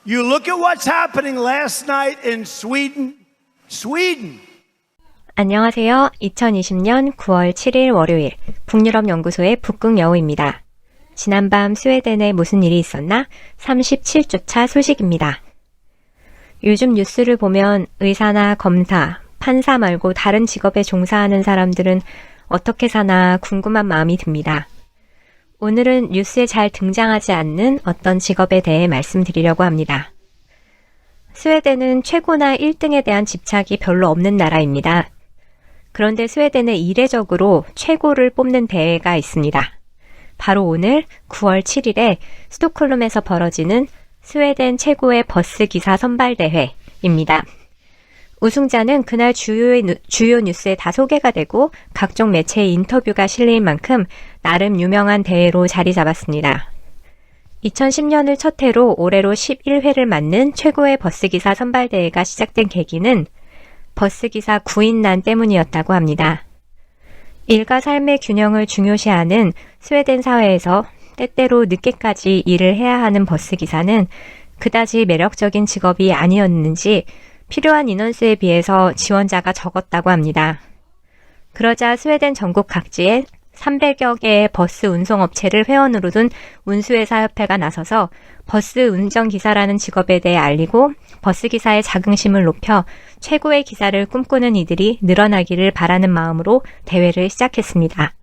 You look at what's happening last night in Sweden. Sweden. 안녕하세요. 2020년 9월 7일 월요일 북유럽 연구소의 북극여우입니다. 지난밤 스웨덴에 무슨 일이 있었나? 37주차 소식입니다. 요즘 뉴스를 보면 의사나 검사, 판사 말고 다른 직업에 종사하는 사람들은 어떻게 사나 궁금한 마음이 듭니다. 오늘은 뉴스에 잘 등장하지 않는 어떤 직업에 대해 말씀드리려고 합니다. 스웨덴은 최고나 1등에 대한 집착이 별로 없는 나라입니다. 그런데 스웨덴에 이례적으로 최고를 뽑는 대회가 있습니다. 바로 오늘 9월 7일에 스톡홀름에서 벌어지는 스웨덴 최고의 버스 기사 선발대회입니다. 우승자는 그날 주요 뉴스에 다 소개가 되고 각종 매체의 인터뷰가 실린 만큼 나름 유명한 대회로 자리 잡았습니다. 2010년을 첫 해로 올해로 11회를 맞는 최고의 버스기사 선발대회가 시작된 계기는 버스기사 구인난 때문이었다고 합니다. 일과 삶의 균형을 중요시하는 스웨덴 사회에서 때때로 늦게까지 일을 해야 하는 버스기사는 그다지 매력적인 직업이 아니었는지 필요한 인원수에 비해서 지원자가 적었다고 합니다. 그러자 스웨덴 전국 각지에 300여 개의 버스 운송업체를 회원으로 둔 운수회사협회가 나서서 버스 운전기사라는 직업에 대해 알리고 버스기사의 자긍심을 높여 최고의 기사를 꿈꾸는 이들이 늘어나기를 바라는 마음으로 대회를 시작했습니다.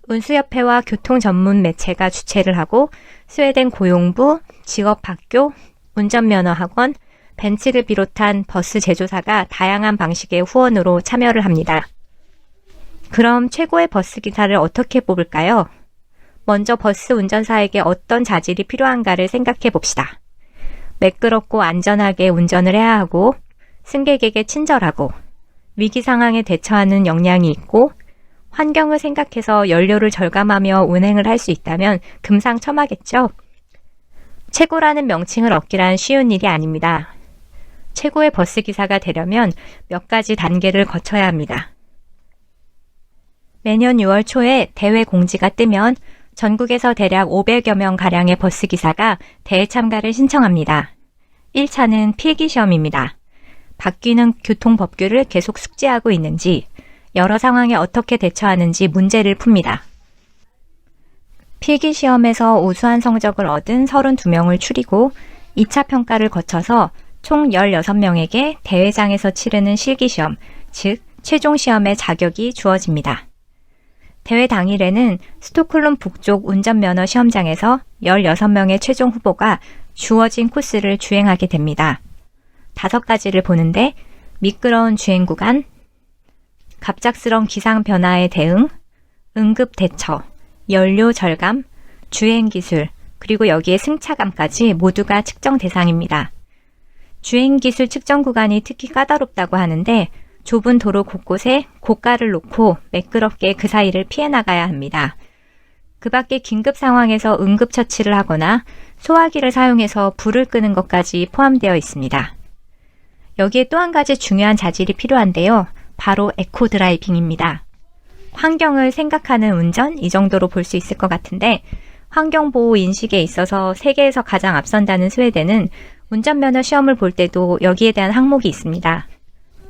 운수협회와 교통 전문 매체가 주최를 하고 스웨덴 고용부, 직업학교, 운전면허학원, 벤츠를 비롯한 버스 제조사가 다양한 방식의 후원으로 참여를 합니다. 그럼 최고의 버스 기사를 어떻게 뽑을까요? 먼저 버스 운전사에게 어떤 자질이 필요한가를 생각해 봅시다. 매끄럽고 안전하게 운전을 해야 하고, 승객에게 친절하고, 위기 상황에 대처하는 역량이 있고, 환경을 생각해서 연료를 절감하며 운행을 할 수 있다면 금상첨화겠죠? 최고라는 명칭을 얻기란 쉬운 일이 아닙니다. 최고의 버스 기사가 되려면 몇 가지 단계를 거쳐야 합니다. 매년 6월 초에 대회 공지가 뜨면 전국에서 대략 500여 명 가량의 버스 기사가 대회 참가를 신청합니다. 1차는 필기시험입니다. 바뀌는 교통법규를 계속 숙지하고 있는지, 여러 상황에 어떻게 대처하는지 문제를 풉니다. 필기시험에서 우수한 성적을 얻은 32명을 추리고 2차 평가를 거쳐서 총 16명에게 대회장에서 치르는 실기시험, 즉 최종시험의 자격이 주어집니다. 대회 당일에는 스톡홀름 북쪽 운전면허 시험장에서 16명의 최종 후보가 주어진 코스를 주행하게 됩니다. 5가지를 보는데 미끄러운 주행 구간, 갑작스러운 기상 변화에 대응, 응급 대처, 연료 절감, 주행 기술, 그리고 여기에 승차감까지 모두가 측정 대상입니다. 주행 기술 측정 구간이 특히 까다롭다고 하는데 좁은 도로 곳곳에 고가를 놓고 매끄럽게 그 사이를 피해 나가야 합니다. 그 밖에 긴급 상황에서 응급처치를 하거나 소화기를 사용해서 불을 끄는 것까지 포함되어 있습니다. 여기에 또 한 가지 중요한 자질이 필요한데요. 바로 에코 드라이빙입니다. 환경을 생각하는 운전, 이 정도로 볼 수 있을 것 같은데 환경보호 인식에 있어서 세계에서 가장 앞선다는 스웨덴은 운전면허 시험을 볼 때도 여기에 대한 항목이 있습니다.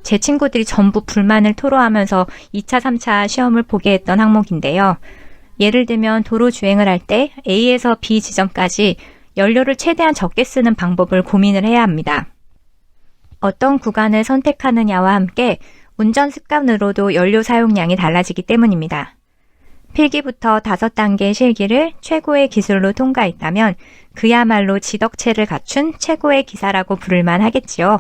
제 친구들이 전부 불만을 토로하면서 2차, 3차 시험을 보게 했던 항목인데요. 예를 들면 도로 주행을 할 때 A에서 B 지점까지 연료를 최대한 적게 쓰는 방법을 고민을 해야 합니다. 어떤 구간을 선택하느냐와 함께 운전 습관으로도 연료 사용량이 달라지기 때문입니다. 필기부터 5단계 실기를 최고의 기술로 통과했다면 그야말로 지덕체를 갖춘 최고의 기사라고 부를만 하겠지요.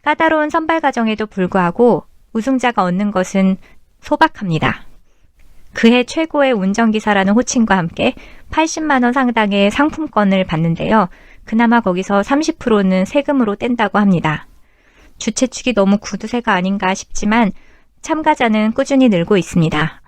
까다로운 선발 과정에도 불구하고 우승자가 얻는 것은 소박합니다. 그해 최고의 운전기사라는 호칭과 함께 80만 원 상당의 상품권을 받는데요. 그나마 거기서 30%는 세금으로 뗀다고 합니다. 주최 측이 너무 구두쇠가 아닌가 싶지만 참가자는 꾸준히 늘고 있습니다.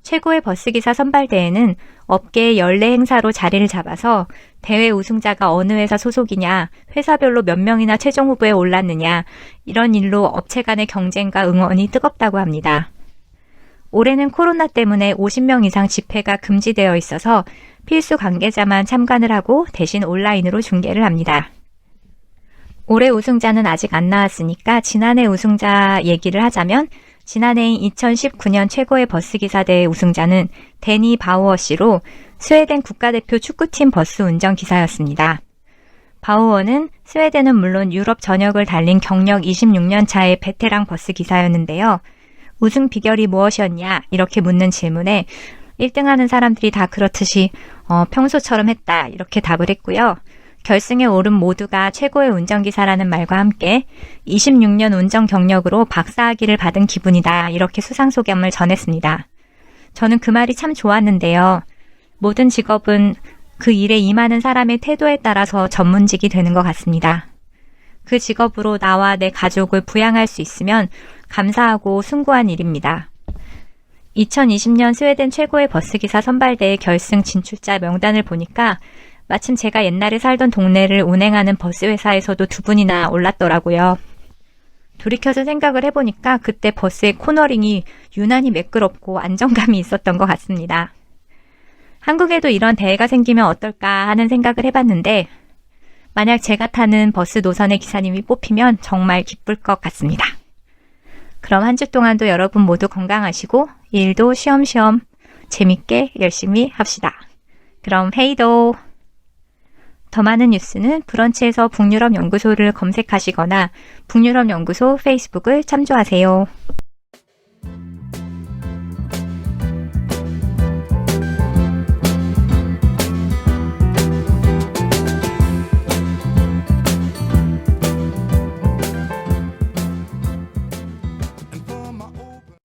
최고의 버스기사 선발대회는 업계의 연례 행사로 자리를 잡아서 대회 우승자가 어느 회사 소속이냐, 회사별로 몇 명이나 최종 후보에 올랐느냐, 이런 일로 업체 간의 경쟁과 응원이 뜨겁다고 합니다. 올해는 코로나 때문에 50명 이상 집회가 금지되어 있어서 필수 관계자만 참관을 하고 대신 온라인으로 중계를 합니다. 올해 우승자는 아직 안 나왔으니까 지난해 우승자 얘기를 하자면 지난해인 2019년 최고의 버스기사 대회 우승자는 데니 바우어 씨로 스웨덴 국가대표 축구팀 버스 운전기사였습니다. 바우어는 스웨덴은 물론 유럽 전역을 달린 경력 26년 차의 베테랑 버스기사였는데요. 우승 비결이 무엇이었냐 이렇게 묻는 질문에 1등하는 사람들이 다 그렇듯이 평소처럼 했다 이렇게 답을 했고요. 결승에 오른 모두가 최고의 운전기사라는 말과 함께 26년 운전 경력으로 박사학위를 받은 기분이다 이렇게 수상소감을 전했습니다. 저는 그 말이 참 좋았는데요. 모든 직업은 그 일에 임하는 사람의 태도에 따라서 전문직이 되는 것 같습니다. 그 직업으로 나와 내 가족을 부양할 수 있으면 감사하고 숭고한 일입니다. 2020년 스웨덴 최고의 버스기사 선발대회 결승 진출자 명단을 보니까 마침 제가 옛날에 살던 동네를 운행하는 버스 회사에서도 두 분이나 올랐더라고요. 돌이켜서 생각을 해보니까 그때 버스의 코너링이 유난히 매끄럽고 안정감이 있었던 것 같습니다. 한국에도 이런 대회가 생기면 어떨까 하는 생각을 해봤는데 만약 제가 타는 버스 노선의 기사님이 뽑히면 정말 기쁠 것 같습니다. 그럼 한 주 동안도 여러분 모두 건강하시고 일도 쉬엄쉬엄 재밌게 열심히 합시다. 그럼 헤이도! 더 많은 뉴스는 브런치에서 북유럽 연구소를 검색하시거나 북유럽 연구소 페이스북을 참조하세요.